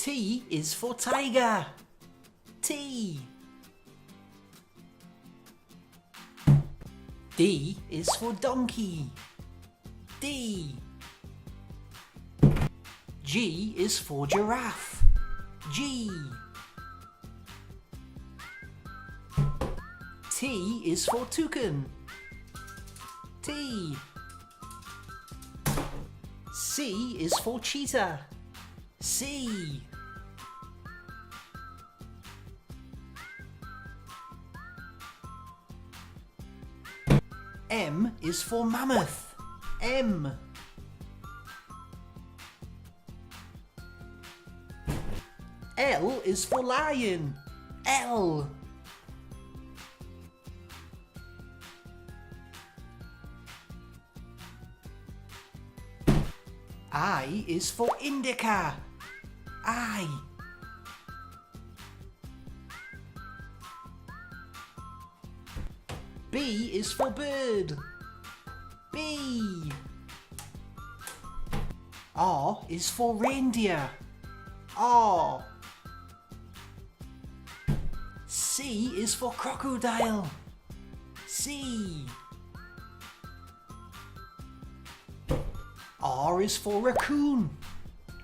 T is for tiger. T. D is for donkey. D. G is for giraffe. G. T is for toucan. T. C is for cheetah. C. M is for mammoth. M. L is for lion. L. I is for indica. I. B is for bird. B. R is for reindeer. R. C is for crocodile. C. R is for raccoon.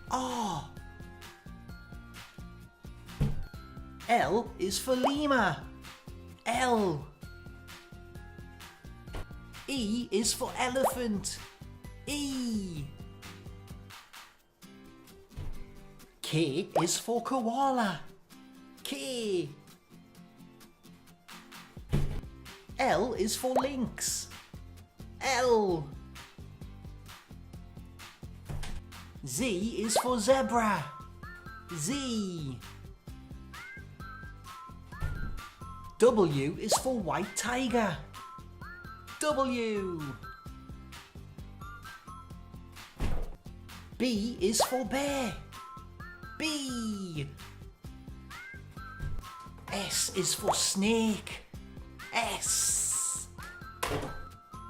R. L is for lemur. L. E is for elephant. E. K is for koala. K. L is for lynx. L. Z is for zebra. Z. W is for white tiger. W. B is for bear. B. S is for snake. S.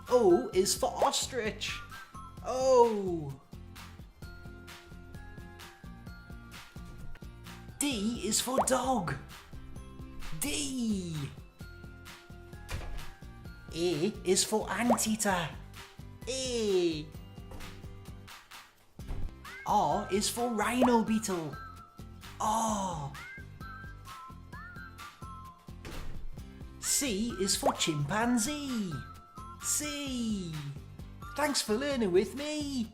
O is for ostrich. O. D is for dog. D. A is for anteater. A. R is for rhino beetle. R. C is for chimpanzee. C. Thanks for learning with me.